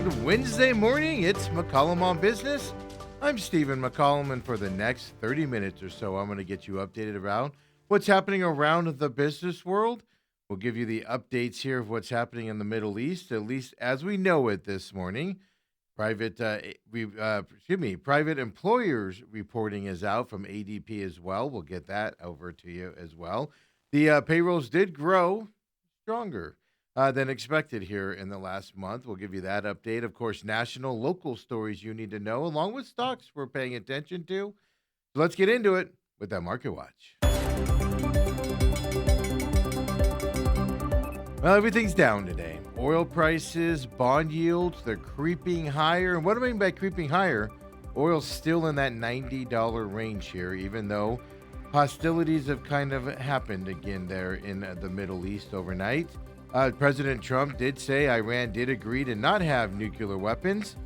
Good Wednesday morning. It's McCollum on Business. I'm Stephen McCollum, and for the next 30 minutes or so, I'm going to get you updated around what's happening around the business world. We'll give you the updates here of what's happening in the Middle East, at least as we know it this morning. Private employers reporting is out from ADP as well. We'll get that over to you as well. The payrolls did grow stronger than expected here in the last month. We'll give you that update. Of course, national, local stories you need to know, along with stocks we're paying attention to. So let's get into it with that Market Watch. Well, everything's down today. Oil prices, bond yields, they're creeping higher. And what do I mean by creeping higher? Oil's still in that $90 range here, even though hostilities have kind of happened again there in the Middle East overnight. President Trump did say Iran did agree to not have nuclear weapons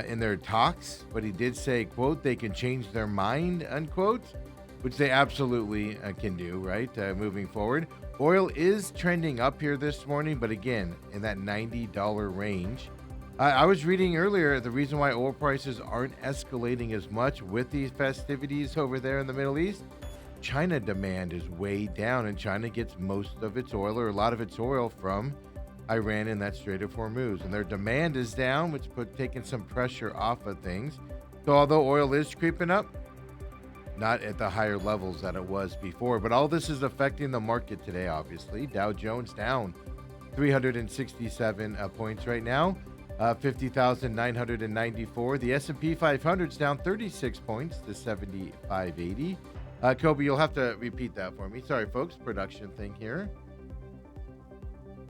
in their talks, but he did say, quote, they can change their mind, unquote, which they absolutely can do, right, moving forward. Oil is trending up here this morning, but again, in that $90 range. I was reading earlier the reason why oil prices aren't escalating as much with these festivities over there in the Middle East. China demand is way down, and China gets most of its oil, or a lot of its oil, from Iran in that Strait of Hormuz. And their demand is down, which taking some pressure off of things. So although oil is creeping up, not at the higher levels that it was before. But all this is affecting the market today, obviously. Dow Jones down 367 points right now, 50,994. The S&P 500 is down 36 points to 7580. Kobe, you'll have to repeat that for me. Sorry, folks. Production thing here.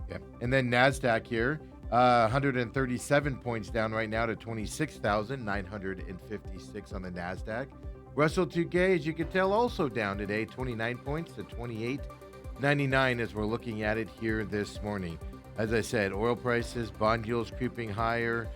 Yeah. And then NASDAQ here, 137 points down right now to 26,956 on the NASDAQ. Russell 2K, as you can tell, also down today, 29 points to 28.99 as we're looking at it here this morning. As I said, oil prices, bond yields creeping higher,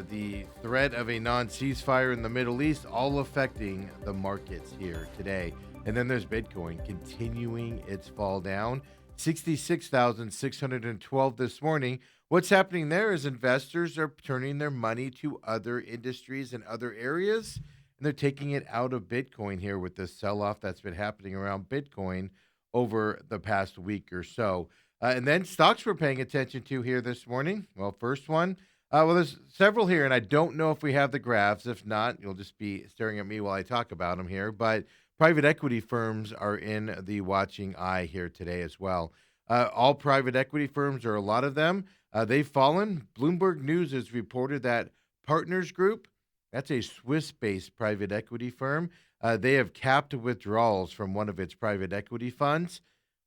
the threat of a non-ceasefire in the Middle East, all affecting the markets here today. And then there's Bitcoin continuing its fall down, 66,612 this morning. What's happening there is investors are turning their money to other industries and other areas, and they're taking it out of Bitcoin here with the sell-off that's been happening around Bitcoin over the past week or so. And then stocks we're paying attention to here this morning. Well, first one, there's several here, and I don't know if we have the graphs. If not, you'll just be staring at me while I talk about them here. But private equity firms are in the watching eye here today as well. All private equity firms, or a lot of them, they've fallen. Bloomberg News has reported that Partners Group, that's a Swiss-based private equity firm, they have capped withdrawals from one of its private equity funds.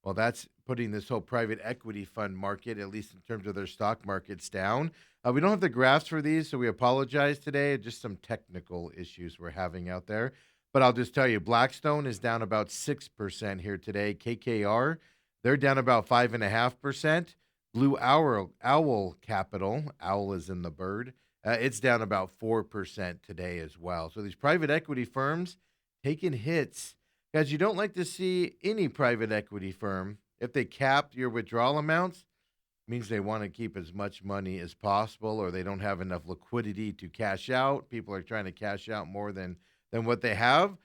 Well, that's putting this whole private equity fund market, at least in terms of their stock markets, down. We don't have the graphs for these, so we apologize today. Just some technical issues we're having out there. But I'll just tell you, Blackstone is down about 6% here today. KKR, they're down about 5.5%. Blue Owl Capital, owl is in the bird, it's down about 4% today as well. So these private equity firms taking hits. Guys, you don't like to see any private equity firm, if they cap your withdrawal amounts, means they want to keep as much money as possible, or they don't have enough liquidity to cash out. People are trying to cash out more than what they have,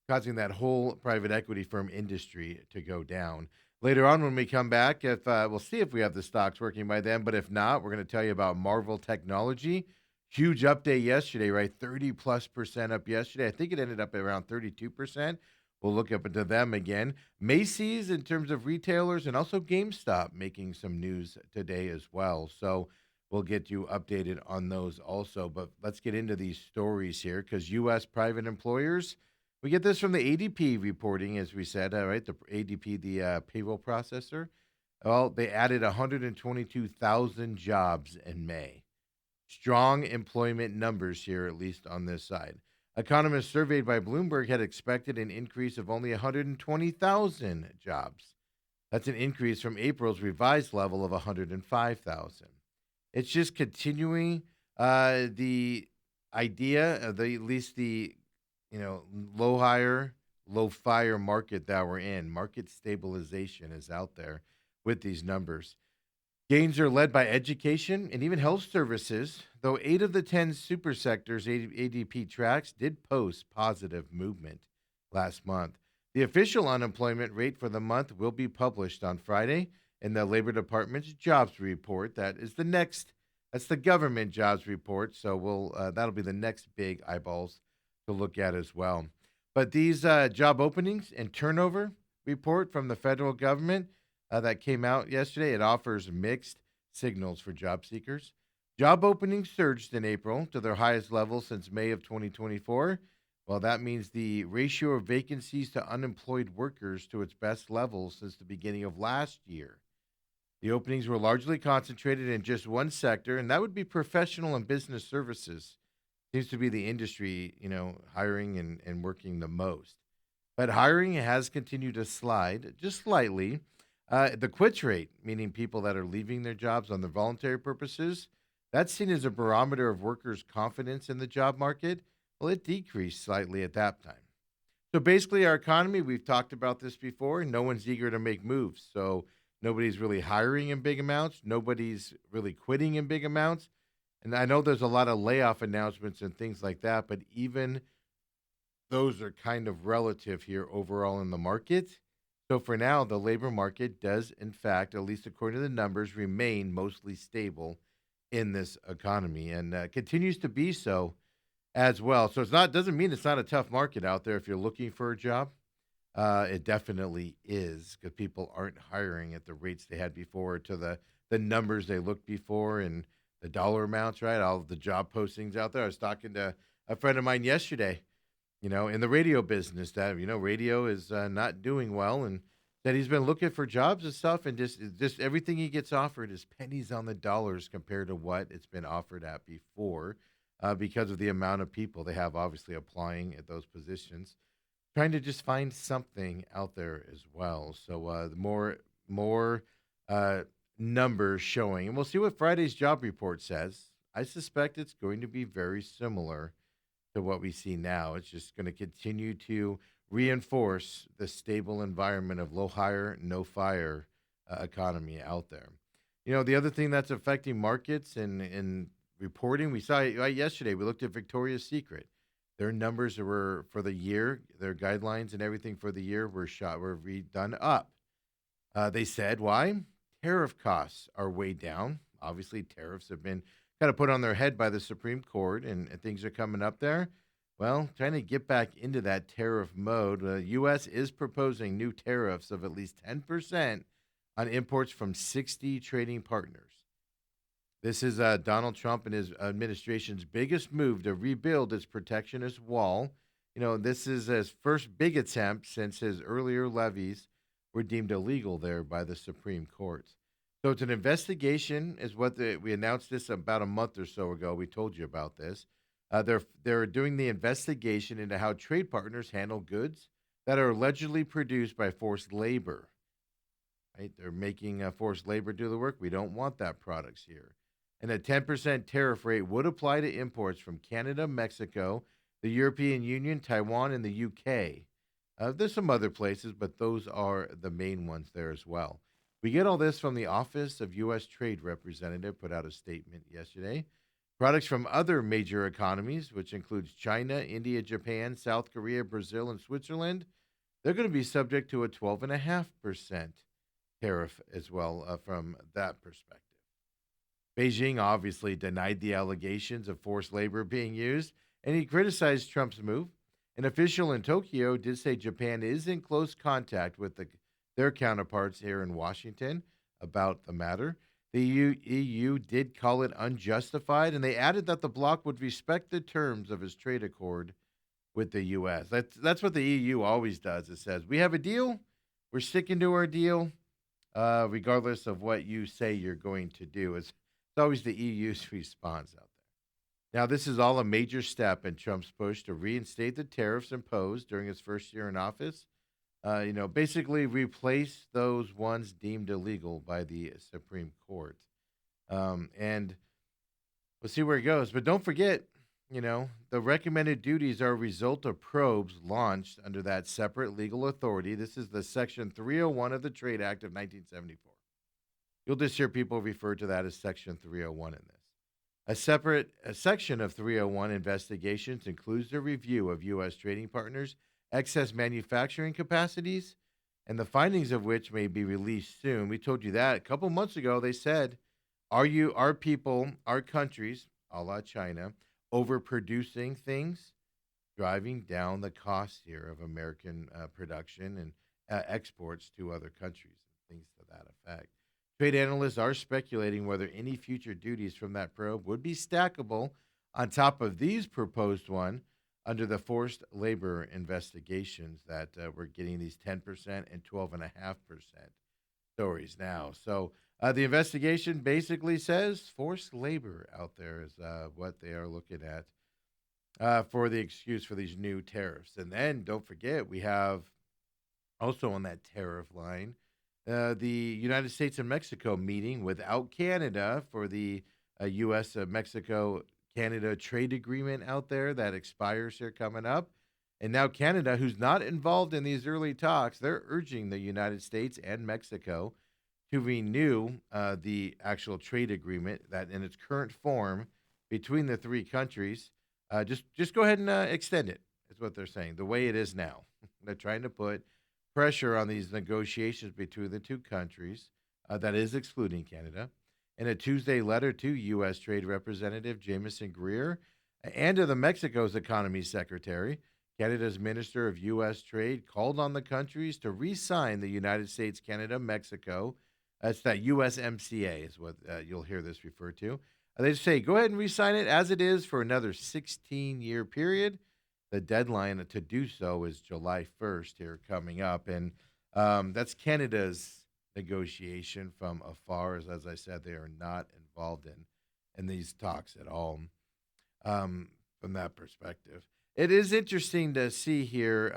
causing that whole private equity firm industry to go down. Later on when we come back, if we'll see if we have the stocks working by then, but if not, we're going to tell you about Marvel Technology. Huge update yesterday, right? 30+% up yesterday. I think it ended up at around 32%. We'll look up into them again. Macy's in terms of retailers, and also GameStop making some news today as well. So we'll get you updated on those also. But let's get into these stories here, because U.S. private employers, we get this from the ADP reporting, as we said, right? The ADP, the payroll processor. Well, they added 122,000 jobs in May. Strong employment numbers here, at least on this side. Economists surveyed by Bloomberg had expected an increase of only 120,000 jobs. That's an increase from April's revised level of 105,000. It's just continuing the idea of at least the low fire market that we're in. Market stabilization is out there with these numbers. Gains are led by education and even health services, though 8 of the 10 super sectors ADP tracks did post positive movement last month. The official unemployment rate for the month will be published on Friday in the Labor Department's jobs report. That's the government jobs report. So that'll be the next big eyeballs to look at as well. But these job openings and turnover report from the federal government that came out yesterday, it offers mixed signals for job seekers. Job openings surged in April to their highest level since May of 2024. Well, that means the ratio of vacancies to unemployed workers to its best level since the beginning of last year. The openings were largely concentrated in just one sector, and that would be professional and business services. Seems to be the industry, hiring and working the most. But hiring has continued to slide just slightly. The quits rate, meaning people that are leaving their jobs on the voluntary purposes, that's seen as a barometer of workers' confidence in the job market. Well, it decreased slightly at that time. So basically, our economy, we've talked about this before. No one's eager to make moves. So nobody's really hiring in big amounts. Nobody's really quitting in big amounts. And I know there's a lot of layoff announcements and things like that, but even those are kind of relative here overall in the market. So for now, the labor market does, in fact, at least according to the numbers, remain mostly stable in this economy and continues to be so as well. So it's not doesn't mean it's not a tough market out there if you're looking for a job. It definitely is because people aren't hiring at the rates they had before to the numbers they looked before and the dollar amounts, right? All of the job postings out there. I was talking to a friend of mine yesterday, in the radio business that, radio is not doing well and that he's been looking for jobs and stuff and just everything he gets offered is pennies on the dollars compared to what it's been offered at before because of the amount of people they have obviously applying at those positions trying to just find something out there as well. So the more uh, numbers showing, and we'll see what Friday's job report says. I suspect it's going to be very similar to what we see now. It's just going to continue to reinforce the stable environment of low hire, no fire economy out there. The other thing that's affecting markets and reporting, we saw it right yesterday. We looked at Victoria's Secret. Their numbers were for the year, their guidelines and everything for the year were redone up. They said why? Tariff costs are way down. Obviously, tariffs have been kind of put on their head by the Supreme Court, and things are coming up there. Well, trying to get back into that tariff mode, the U.S. is proposing new tariffs of at least 10% on imports from 60 trading partners. This is Donald Trump and his administration's biggest move to rebuild its protectionist wall. This is his first big attempt since his earlier levies were deemed illegal there by the Supreme Court. So it's an investigation, is what we announced this about a month or so ago. We told you about this. They're doing the investigation into how trade partners handle goods that are allegedly produced by forced labor. Right? They're making forced labor do the work. We don't want that products here. And a 10% tariff rate would apply to imports from Canada, Mexico, the European Union, Taiwan, and the UK. There's some other places, but those are the main ones there as well. We get all this from the Office of U.S. Trade Representative, put out a statement yesterday. Products from other major economies, which includes China, India, Japan, South Korea, Brazil, and Switzerland, they're going to be subject to a 12.5% tariff as well from that perspective. Beijing obviously denied the allegations of forced labor being used, and he criticized Trump's move. An official in Tokyo did say Japan is in close contact with their counterparts here in Washington about the matter. The EU did call it unjustified, and they added that the bloc would respect the terms of its trade accord with the U.S. That's what the EU always does. It says, we have a deal, we're sticking to our deal, regardless of what you say you're going to do. It's always the EU's response out there. Now, this is all a major step in Trump's push to reinstate the tariffs imposed during his first year in office. Basically replace those ones deemed illegal by the Supreme Court. And we'll see where it goes. But don't forget, the recommended duties are a result of probes launched under that separate legal authority. This is the Section 301 of the Trade Act of 1974. You'll just hear people refer to that as Section 301 in this. A section of 301 investigations includes the review of U.S. trading partners' excess manufacturing capacities, and the findings of which may be released soon. We told you that a couple months ago. They said, our people, our countries, a la China, overproducing things, driving down the cost here of American production and exports to other countries, and things to that effect. Trade analysts are speculating whether any future duties from that probe would be stackable on top of these proposed one under the forced labor investigations that we're getting these 10% and 12.5% stories now. So the investigation basically says forced labor out there is what they are looking at for the excuse for these new tariffs. And then don't forget, we have also on that tariff line the United States and Mexico meeting without Canada for the U.S. Mexico Canada trade agreement out there that expires here coming up. And now Canada, who's not involved in these early talks, they're urging the United States and Mexico to renew the actual trade agreement that in its current form between the three countries. Just go ahead and extend it. Is what they're saying. The way it is now, they're trying to put pressure on these negotiations between the two countries. That is excluding Canada. In a Tuesday letter to U.S. Trade Representative Jameson Greer and to the Mexico's economy secretary, Canada's Minister of U.S. Trade called on the countries to re-sign the United States, Canada, Mexico. That's that USMCA is what you'll hear this referred to. They say go ahead and re-sign it as it is for another 16-year period. The deadline to do so is July 1st here coming up. And that's Canada's negotiation from afar. As I said, they are not involved in these talks at all from that perspective. It is interesting to see here.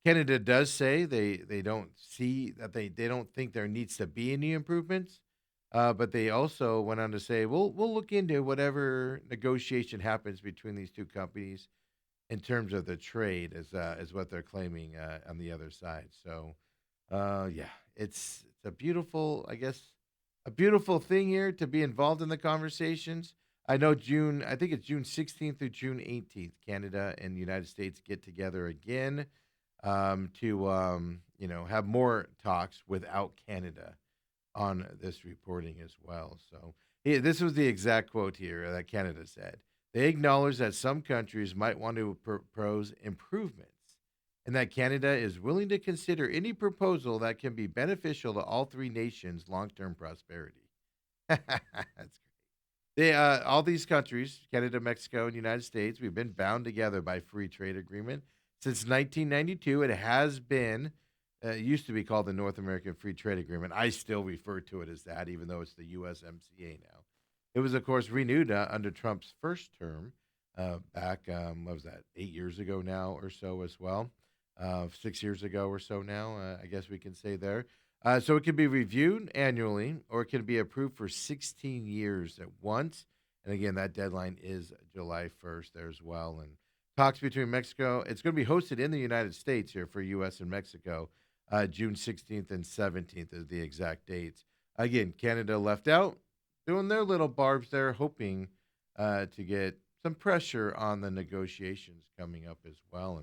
Canada does say they don't see that they don't think there needs to be any improvements. But they also went on to say, we'll look into whatever negotiation happens between these two companies in terms of the trade, is what they're claiming on the other side. So, yeah, it's a beautiful, I guess, a beautiful thing here to be involved in the conversations. I know I think it's June 16th through June 18th, Canada and the United States get together again to have more talks without Canada on this reporting as well. So this was the exact quote here that Canada said. They acknowledge that some countries might want to propose improvements and that Canada is willing to consider any proposal that can be beneficial to all three nations' long-term prosperity. That's great. All these countries, Canada, Mexico, and United States, we've been bound together by free trade agreement. Since 1992, it has been it used to be called the North American Free Trade Agreement. I still refer to it as that, even though it's the USMCA now. It was, of course, renewed under Trump's first term back, what was that, 8 years ago now or so as well. 6 years ago or so now, I guess we can say there. So it can be reviewed annually or it can be approved for 16 years at once. And again, that deadline is July 1st there as well. And talks between Mexico, it's going to be hosted in the United States here for U.S. and Mexico. June 16th and 17th is the exact dates. Again, Canada left out, doing their little barbs there, hoping to get some pressure on the negotiations coming up as well.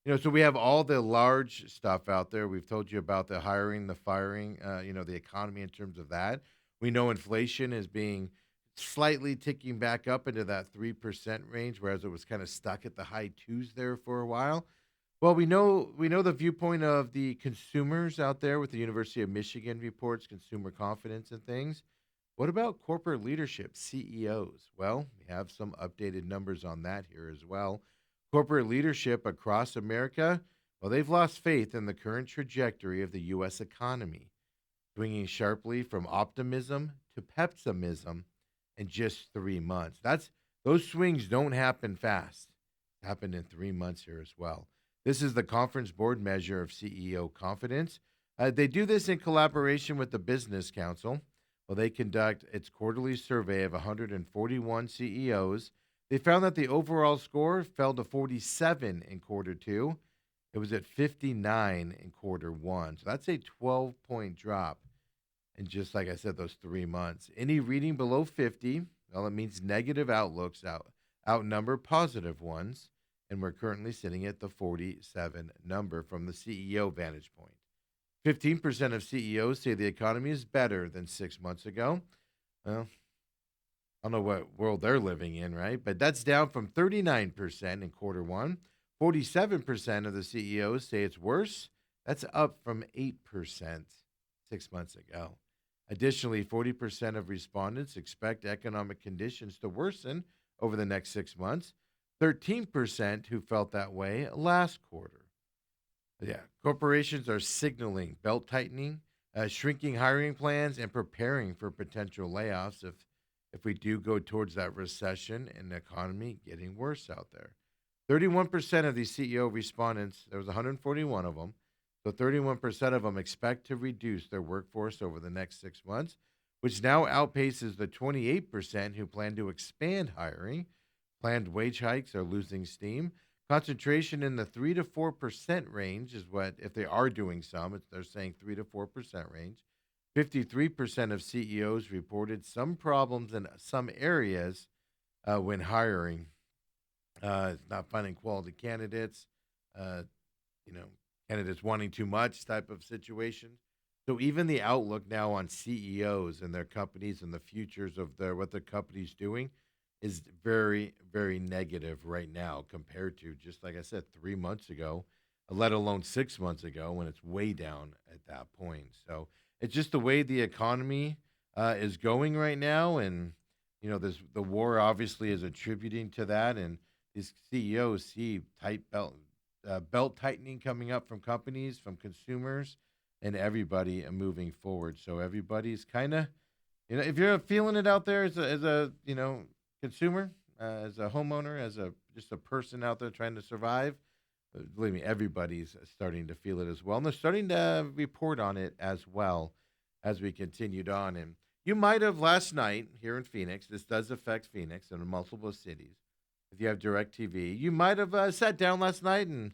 And, so we have all the large stuff out there. We've told you about the hiring, the firing, the economy in terms of that. We know inflation is being slightly ticking back up into that 3% range, whereas it was kind of stuck at the high twos there for a while. Well, we know the viewpoint of the consumers out there with the University of Michigan reports consumer confidence and things. What about corporate leadership, CEOs? Well, we have some updated numbers on that here as well. Corporate leadership across America, well, they've lost faith in the current trajectory of the U.S. economy, swinging sharply from optimism to pessimism in just 3 months. Those swings don't happen fast. It happened in 3 months here as well. This is the conference board measure of CEO confidence. They do this in collaboration with the Business Council. Well, they conduct its quarterly survey of 141 CEOs. They found that the overall score fell to 47 in quarter two. It was at 59 in quarter one. So that's a 12-point drop And just like I said, those 3 months. Any reading below 50, well, it means negative outlooks outnumber positive ones. And we're currently sitting at the 47 number from the CEO vantage point. 15% of CEOs say the economy is better than 6 months ago. Well, I don't know what world they're living in, right? But that's down from 39% in quarter one. 47% of the CEOs say it's worse. That's up from 8% 6 months ago. Additionally, 40% of respondents expect economic conditions to worsen over the next 6 months. 13% who felt that way last quarter. Yeah, corporations are signaling belt tightening, shrinking hiring plans, and preparing for potential layoffs if we do go towards that recession and the economy getting worse out there. 31% of these CEO respondents, there was 141 of them, so 31% of them expect to reduce their workforce over the next 6 months, which now outpaces the 28% who plan to expand hiring. Planned wage hikes are losing steam. Concentration in the 3 to 4% range is what, if they are doing some, they're saying 3 to 4% range. 53% of CEOs reported some problems in some areas when hiring, not finding quality candidates, uh, you know, candidates wanting too much type of situation. So even the outlook now on CEOs and their companies and the futures of what their company's doing is very, very negative right now compared to, just like I said, 3 months ago, let alone 6 months ago when it's way down at that point. So it's just the way the economy is going right now, and this the war obviously is attributing to that, and these CEOs see belt tightening coming up from companies, from consumers, and everybody moving forward. So everybody's kind of, if you're feeling it out there as a consumer, as a homeowner, as a just a person out there trying to survive, believe me, everybody's starting to feel it as well, and they're starting to report on it as well as we continued on. And you might have last night here in Phoenix. This does affect Phoenix and multiple cities. If you have DirecTV, you might have sat down last night and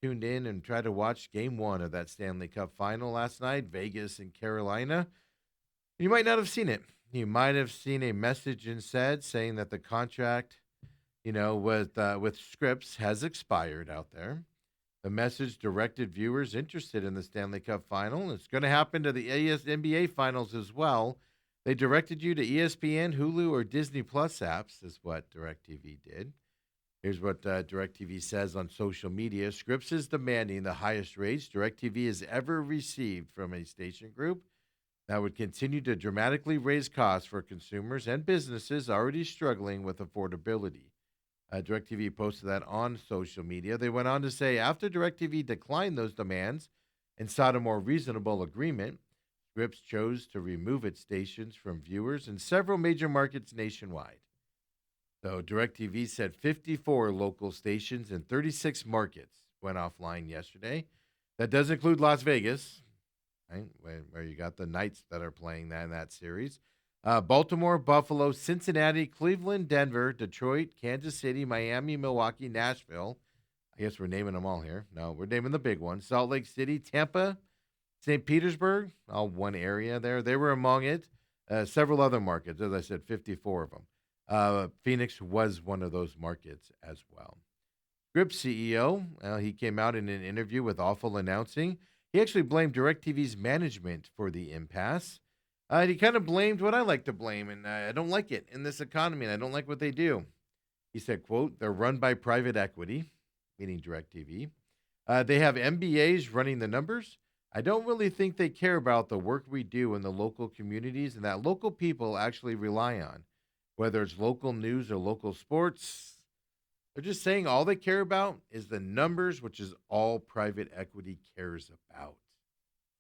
tuned in and tried to watch Game One of that Stanley Cup Final last night, Vegas and Carolina. You might not have seen it. You might have seen a message instead saying that the contract, with Scripps has expired out there. The message directed viewers interested in the Stanley Cup Final. It's going to happen to the NBA Finals as well. They directed you to ESPN, Hulu, or Disney Plus apps, is what DirecTV did. Here's what DirecTV says on social media. Scripps is demanding the highest rates DirecTV has ever received from a station group. That would continue to dramatically raise costs for consumers and businesses already struggling with affordability. DirecTV posted that on social media. They went on to say after DirecTV declined those demands and sought a more reasonable agreement, Scripps chose to remove its stations from viewers in several major markets nationwide. So DirecTV said 54 local stations in 36 markets went offline yesterday. That does include Las Vegas, right, where you got the Knights that are playing that in that series. Baltimore, Buffalo, Cincinnati, Cleveland, Denver, Detroit, Kansas City, Miami, Milwaukee, Nashville. I guess we're naming them all here. No, we're naming the big ones. Salt Lake City, Tampa, St. Petersburg, all one area there. They were among it. Several other markets, as I said, 54 of them. Phoenix was one of those markets as well. Scripps CEO, he came out in an interview with Awful announcing he actually blamed DirecTV's management for the impasse. He kind of blamed what I like to blame, and I don't like it in this economy, and I don't like what they do. He said, quote, they're run by private equity, meaning DirecTV. They have MBAs running the numbers. I don't really think they care about the work we do in the local communities and that local people actually rely on, whether it's local news or local sports. They're just saying all they care about is the numbers, which is all private equity cares about.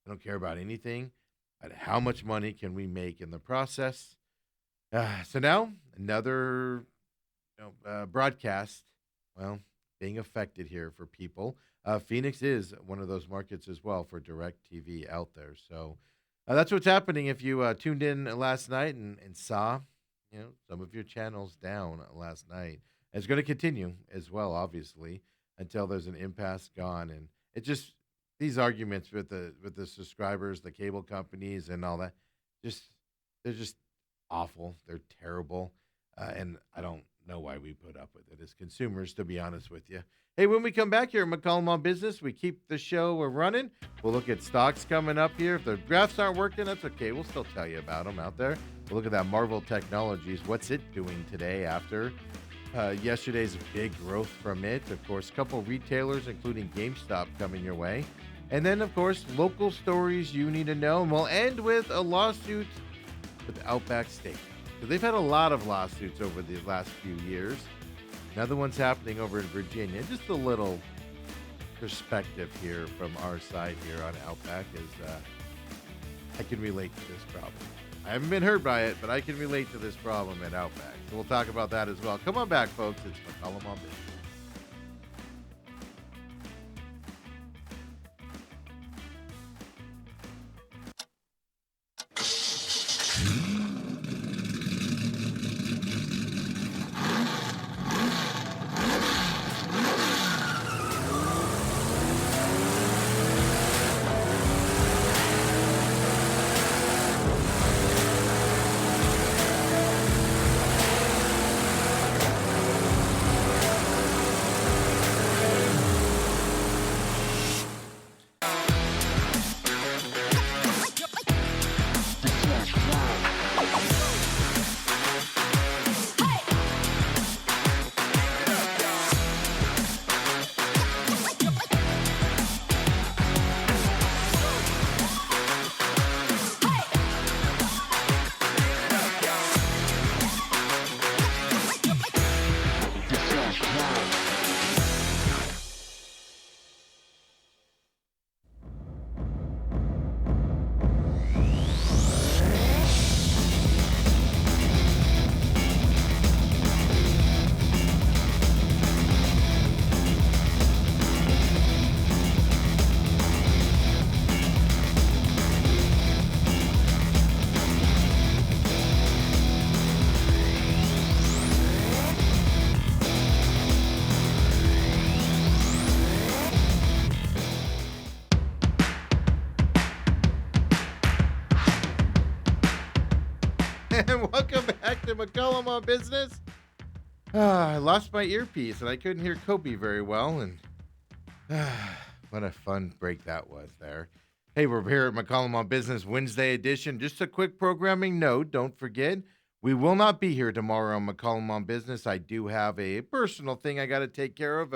They don't care about anything but how much money can we make in the process. So now another broadcast, well, being affected here for people. Phoenix is one of those markets as well for DirecTV out there. So that's what's happening if you tuned in last night and saw, some of your channels down last night. It's going to continue as well, obviously, until there's an impasse gone. And it just these arguments with the subscribers, the cable companies, and all that. just they're just awful. They're terrible, and I don't know why we put up with it as consumers. To be honest with you. Hey, when we come back here at McCollum on Business, we keep the show running. We'll look at stocks coming up here. If the graphs aren't working, that's okay. We'll still tell you about them out there. We'll look at that Marvel Technologies. What's it doing today after yesterday's big growth from it? Of course, a couple retailers, including GameStop, coming your way. And then, of course, local stories you need to know. And we'll end with a lawsuit with Outback Steak. So they've had a lot of lawsuits over the last few years. Another one's happening over in Virginia. Just a little perspective here from our side here on Outback is I can relate to this problem. I haven't been hurt by it, but I can relate to this problem at Outback. So we'll talk about that as well. Come on back, folks. It's McCollum on Business. And welcome back to McCollum on Business. I lost my earpiece and I couldn't hear Kobe very well. And what a fun break that was there. Hey, we're here at McCollum on Business Wednesday edition. Just a quick programming note. Don't forget, we will not be here tomorrow on McCollum on Business. I do have a personal thing I got to take care of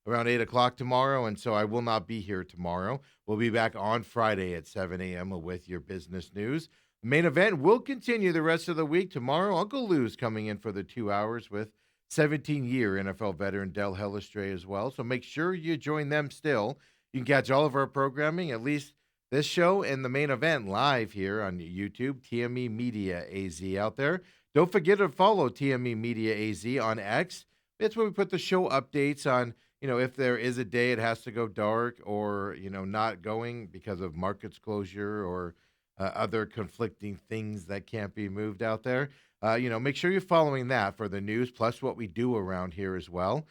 around 8 o'clock tomorrow. And so I will not be here tomorrow. We'll be back on Friday at 7 a.m. with your business news. Main event will continue the rest of the week. Tomorrow, Uncle Lou's coming in for the 2 hours with 17-year NFL veteran Del Hellestree as well. So make sure you join them still. You can catch all of our programming, at least this show and the main event live here on YouTube, TME Media AZ out there. Don't forget to follow TME Media AZ on X. That's where we put the show updates on, if there is a day it has to go dark or, not going because of markets closure or other conflicting things that can't be moved out there. Make sure you're following that for the news, plus what we do around here as well.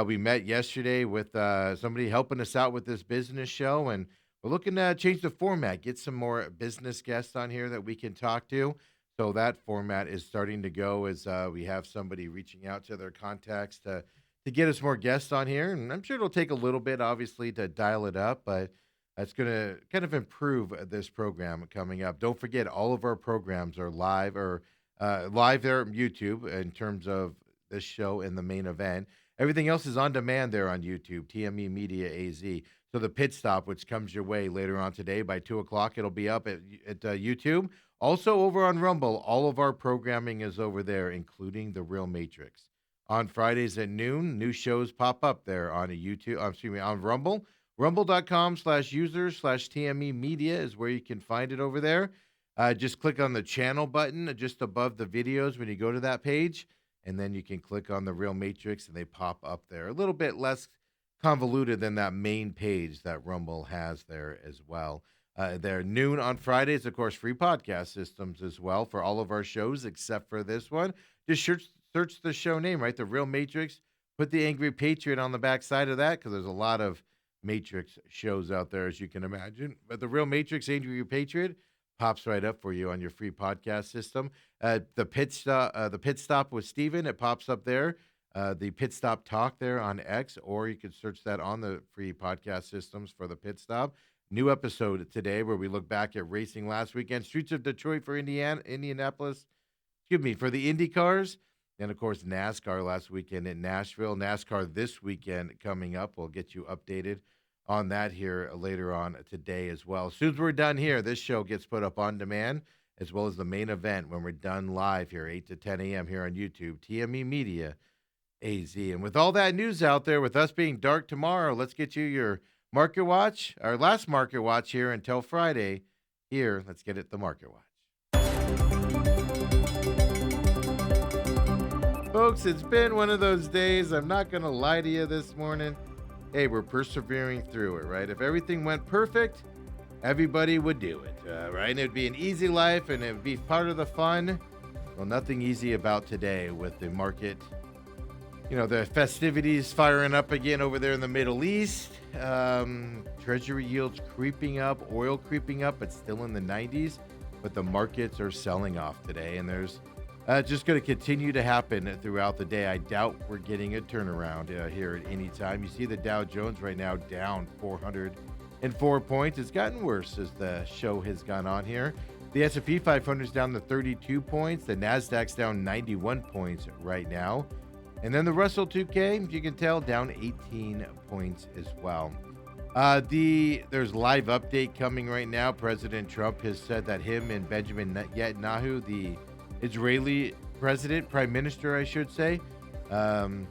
We met yesterday with somebody helping us out with this business show, and we're looking to change the format, get some more business guests on here that we can talk to. So that format is starting to go as we have somebody reaching out to their contacts to get us more guests on here. And I'm sure it'll take a little bit, obviously, to dial it up, but that's going to kind of improve this program coming up. Don't forget, all of our programs are live or live there on YouTube in terms of this show and the main event. Everything else is on demand there on YouTube, TME Media AZ. So the pit stop, which comes your way later on today by 2 o'clock, it'll be up at YouTube. Also over on Rumble, all of our programming is over there, including The Real Matrix. On Fridays at noon, new shows pop up there on on Rumble. Rumble.com/users/TME Media is where you can find it over there. Just click on the channel button just above the videos when you go to that page, and then you can click on the Real Matrix, and they pop up there. A little bit less convoluted than that main page that Rumble has there as well. They're noon on Fridays, of course, free podcast systems as well for all of our shows except for this one. Just search the show name, right? The Real Matrix. Put the Angry Patriot on the back side of that because there's a lot of Matrix shows out there, as you can imagine. But the Real Matrix, Angry Patriot, Pops right up for you on your free podcast system. The pit stop with Steven, it pops up there. The pit stop talk there on X, or you could search that on the free podcast systems for the pit stop. New episode today where we look back at racing last weekend. Streets of Detroit for Indianapolis. Excuse me, for the Indy cars. And of course, NASCAR last weekend in Nashville. NASCAR this weekend coming up. We'll get you updated on that here later on today as well. As soon as we're done here, this show gets put up on demand, as well as the main event when we're done live here, 8 to 10 a.m. here on YouTube, TME Media AZ. And with all that news out there, with us being dark tomorrow, let's get you your market watch, our last market watch here until Friday. Here, let's get it, the market watch. Folks, it's been one of those days. I'm not going to lie to you this morning. Hey, we're persevering through it, right? If everything went perfect, everybody would do it, right? And it'd be an easy life and it'd be part of the fun. Well, nothing easy about today with the market. You know, the festivities firing up again over there in the Middle East. Treasury yields creeping up, oil creeping up, but still in the 90s. But the markets are selling off today, and there's just going to continue to happen throughout the day. I doubt we're getting a turnaround here at any time. You see the Dow Jones right now down 404 points. It's gotten worse as the show has gone on here. The S&P 500 is down to 32 points. The Nasdaq's down 91 points right now. And then the Russell 2K, you can tell, down 18 points as well. There's live update coming right now. President Trump has said that him and Benjamin Netanyahu, the Israeli prime minister, I should say. Netanyahu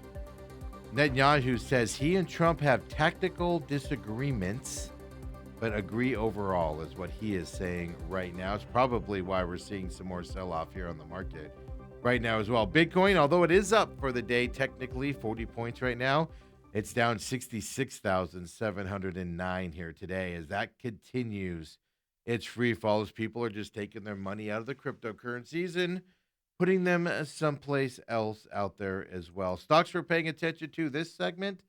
says he and Trump have tactical disagreements, but agree overall, is what he is saying right now. It's probably why we're seeing some more sell-off here on the market right now as well. Bitcoin, although it is up for the day, technically 40 points right now, it's down 66,709 here today. As that continues its free fall, as people are just taking their money out of the cryptocurrencies and putting them someplace else out there as well. Stocks we're paying attention to this segment,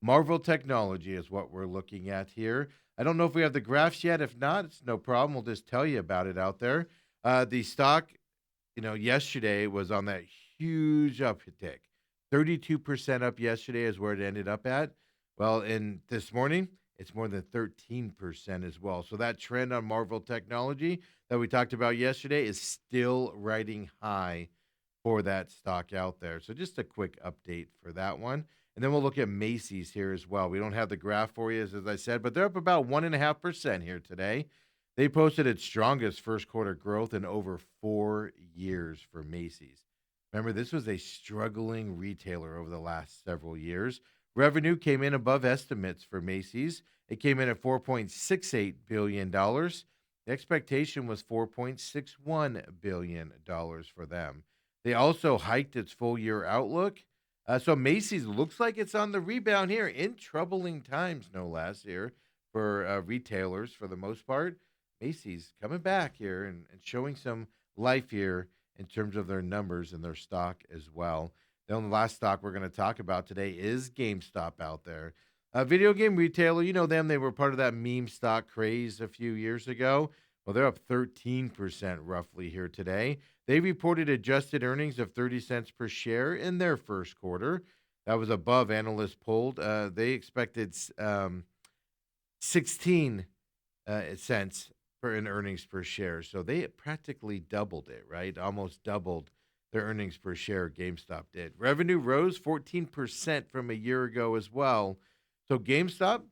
Marvel Technology is what we're looking at here. I don't know if we have the graphs yet. If not, it's no problem. We'll just tell you about it out there. The stock, yesterday was on that huge uptick. 32% up yesterday is where it ended up at. Well, in this morning, it's more than 13% as well. So that trend on Marvel Technology that we talked about yesterday is still riding high for that stock out there. So just a quick update for that one. And then we'll look at Macy's here as well. We don't have the graph for you, as I said, but they're up about 1.5% here today. They posted its strongest first quarter growth in over 4 years for Macy's. Remember, this was a struggling retailer over the last several years. Revenue came in above estimates for Macy's. It came in at $4.68 billion. The expectation was $4.61 billion for them. They also hiked its full-year outlook. So Macy's looks like it's on the rebound here in troubling times, no less, here for retailers for the most part. Macy's coming back here and showing some life here in terms of their numbers and their stock as well. The only last stock we're going to talk about today is GameStop out there. A video game retailer, you know them. They were part of that meme stock craze a few years ago. Well, they're up 13% roughly here today. They reported adjusted earnings of 30 cents per share in their first quarter. That was above analysts polled. They expected 16 cents in earnings per share. So they practically doubled it, right? Almost doubled their earnings per share, GameStop did. Revenue rose 14% from a year ago as well. So GameStop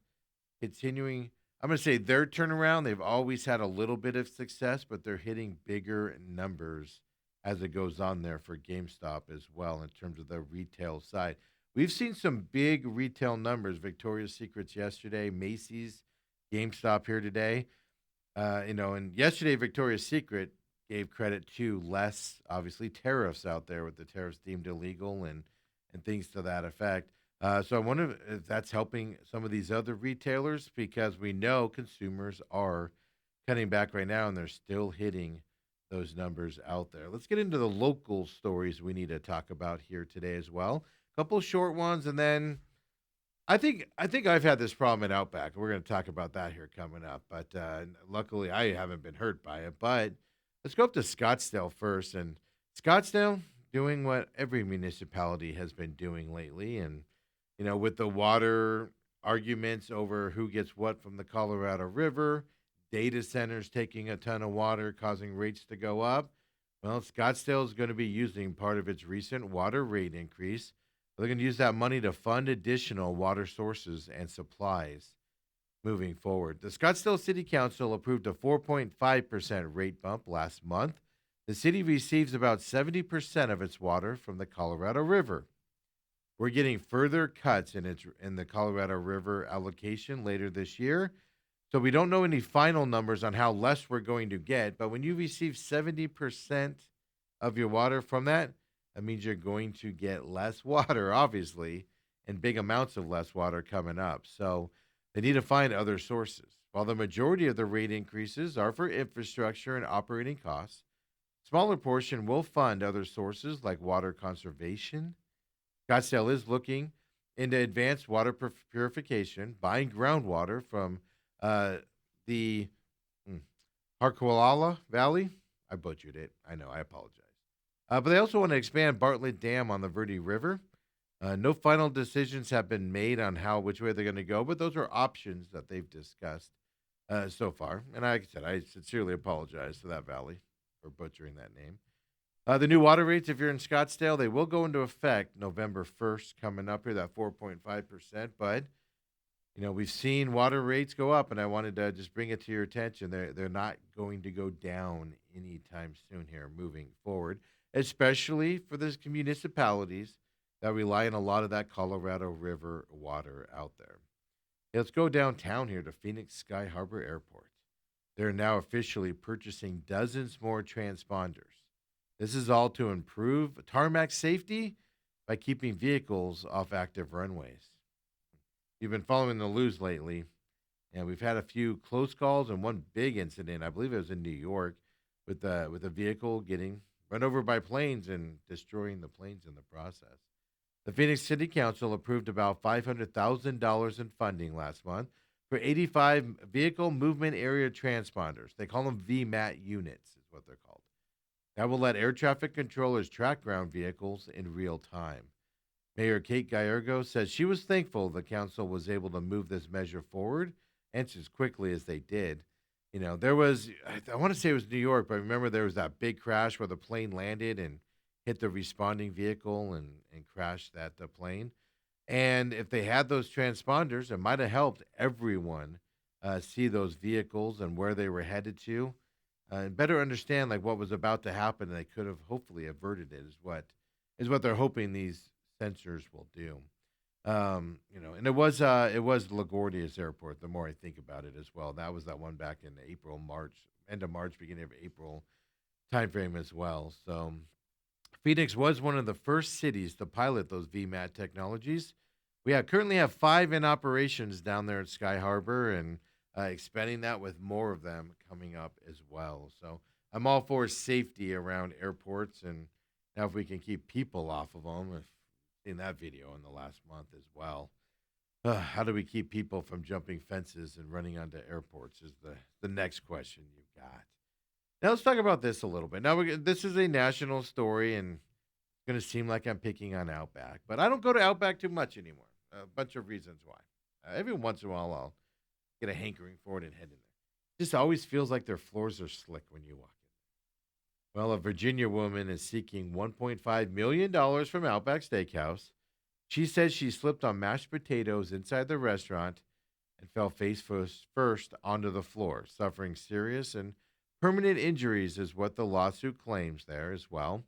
continuing, I'm going to say their turnaround. They've always had a little bit of success, but they're hitting bigger numbers as it goes on there for GameStop as well in terms of the retail side. We've seen some big retail numbers. Victoria's Secrets yesterday, Macy's, GameStop here today. And yesterday Victoria's Secret gave credit to less, obviously, tariffs out there with the tariffs deemed illegal and things to that effect. So I wonder if that's helping some of these other retailers, because we know consumers are cutting back right now and they're still hitting those numbers out there. Let's get into the local stories we need to talk about here today as well. A couple short ones, and then I think I've had this problem at Outback. We're going to talk about that here coming up, but luckily I haven't been hurt by it. But let's go up to Scottsdale first, and Scottsdale doing what every municipality has been doing lately, and with the water arguments over who gets what from the Colorado River, data centers taking a ton of water, causing rates to go up. Well, Scottsdale is going to be using part of its recent water rate increase. They're going to use that money to fund additional water sources and supplies moving forward. The Scottsdale City Council approved a 4.5% rate bump last month. The city receives about 70% of its water from the Colorado River. We're getting further cuts in the Colorado River allocation later this year. So we don't know any final numbers on how less we're going to get, but when you receive 70% of your water from that means you're going to get less water, obviously, and big amounts of less water coming up. So they need to find other sources. While the majority of the rate increases are for infrastructure and operating costs, smaller portion will fund other sources like water conservation. Scottsdale is looking into advanced water purification, buying groundwater from the mm, Harquahala Valley. I butchered it. I know. I apologize. But they also want to expand Bartlett Dam on the Verde River. No final decisions have been made on which way they're going to go, but those are options that they've discussed so far. And like I said, I sincerely apologize to that valley for butchering that name. The new water rates, if you're in Scottsdale, they will go into effect November 1st, coming up here, that 4.5%. But we've seen water rates go up, and I wanted to just bring it to your attention. They're not going to go down anytime soon here moving forward, especially for the municipalities that rely on a lot of that Colorado River water out there. Hey, let's go downtown here to Phoenix Sky Harbor Airport. They're now officially purchasing dozens more transponders. This is all to improve tarmac safety by keeping vehicles off active runways. You've been following the news lately, and we've had a few close calls and one big incident. I believe it was in New York with a vehicle getting run over by planes and destroying the planes in the process. The Phoenix City Council approved about $500,000 in funding last month for 85 vehicle movement area transponders. They call them VMAT units, is what they're called. That will let air traffic controllers track ground vehicles in real time. Mayor Kate Gallardo says she was thankful the council was able to move this measure forward and as quickly as they did. There was, I want to say it was New York, but I remember there was that big crash where the plane landed and hit the responding vehicle and crashed the plane. And if they had those transponders, it might have helped everyone see those vehicles and where they were headed to and better understand like what was about to happen. And they could have hopefully averted it is what they're hoping these sensors will do. And it was LaGuardia's airport. The more I think about it as well, that was that one back in April, March, end of March, beginning of April timeframe as well. So Phoenix was one of the first cities to pilot those VMAT technologies. Currently have 5 in operations down there at Sky Harbor, and expanding that with more of them coming up as well. So I'm all for safety around airports, and now if we can keep people off of them, if seen that video in the last month as well. How do we keep people from jumping fences and running onto airports is the next question you've got. Now let's talk about this a little bit. Now this is a national story, and it's going to seem like I'm picking on Outback, but I don't go to Outback too much anymore. A bunch of reasons why. Every once in a while, I'll get a hankering for it and head in there. Just always feels like their floors are slick when you walk in. Well, a Virginia woman is seeking $1.5 million from Outback Steakhouse. She says she slipped on mashed potatoes inside the restaurant and fell face first onto the floor, suffering serious and permanent injuries is what the lawsuit claims there as well.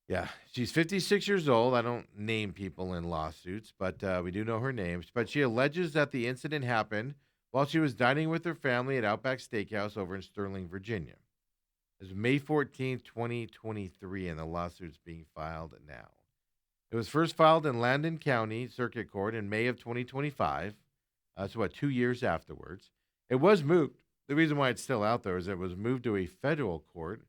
Yeah, she's 56 years old. I don't name people in lawsuits, but we do know her names. But she alleges that the incident happened while she was dining with her family at Outback Steakhouse over in Sterling, Virginia. It was May 14th, 2023, and the lawsuit's being filed now. It was first filed in Loudoun County Circuit Court in May of 2025, so 2 years afterwards. It was moved. The reason why it's still out there is it was moved to a federal court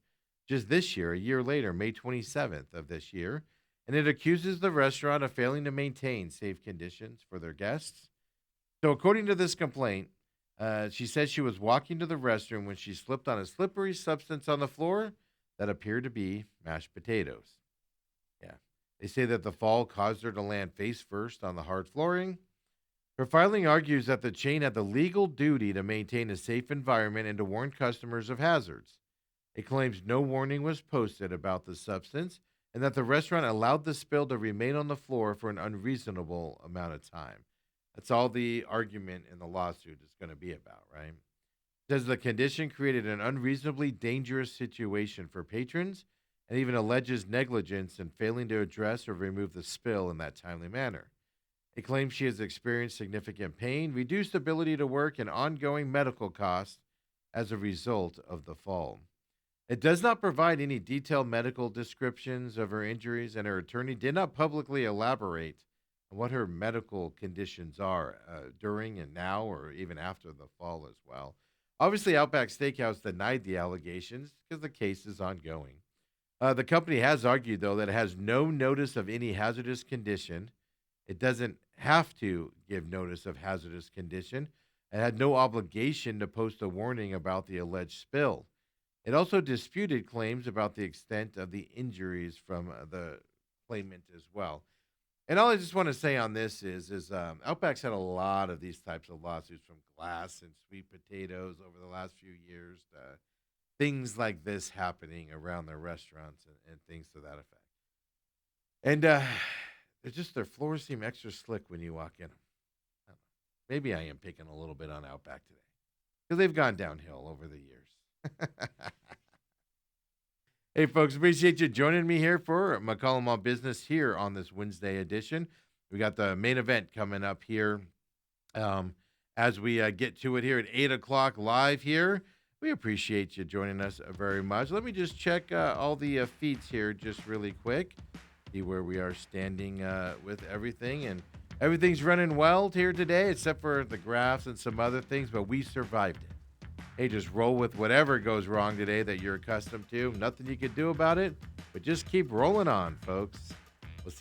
just this year, a year later, May 27th of this year. and it accuses the restaurant of failing to maintain safe conditions for their guests. So, according to this complaint, she says she was walking to the restroom when she slipped on a slippery substance on the floor that appeared to be mashed potatoes. Yeah. They say that the fall caused her to land face first on the hard flooring. Her filing argues that the chain had the legal duty to maintain a safe environment and to warn customers of hazards. It claims no warning was posted about the substance and that the restaurant allowed the spill to remain on the floor for an unreasonable amount of time. That's all the argument in the lawsuit is going to be about, right? It says the condition created an unreasonably dangerous situation for patrons and even alleges negligence in failing to address or remove the spill in that timely manner. It claims she has experienced significant pain, reduced ability to work, and ongoing medical costs as a result of the fall. It does not provide any detailed medical descriptions of her injuries, and her attorney did not publicly elaborate on what her medical conditions are during and now or even after the fall as well. Obviously, Outback Steakhouse denied the allegations because the case is ongoing. The company has argued, though, that it has no notice of any hazardous condition. It doesn't have to give notice of hazardous condition. It had no obligation to post a warning about the alleged spill. It also disputed claims about the extent of the injuries from the claimant as well. And all I just want to say on this is Outback's had a lot of these types of lawsuits from glass and sweet potatoes over the last few years. Things like this happening around their restaurants and things to that effect. And their floors seem extra slick when you walk in 'em. I don't know. Maybe I am picking a little bit on Outback today because they've gone downhill over the years. Hey, folks, appreciate you joining me here for McCollum on Business here on this Wednesday edition. We got the main event coming up here um, as we get to it here at 8 o'clock live here. We appreciate you joining us very much. Let me just check all the feeds here just really quick, see where we are standing with everything. And everything's running well here today, except for the graphs and some other things, but we survived it. Hey, just roll with whatever goes wrong today that you're accustomed to. Nothing you can do about it, but just keep rolling on, folks. We'll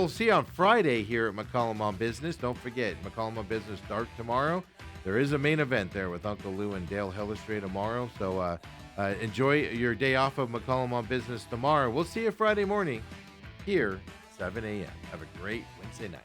see you on Friday here at McCollum on Business. Don't forget, McCollum on Business starts tomorrow. There is a main event there with Uncle Lou and Dale Hellestray tomorrow. So enjoy your day off of McCollum on Business tomorrow. We'll see you Friday morning here, 7 a.m. Have a great Wednesday night.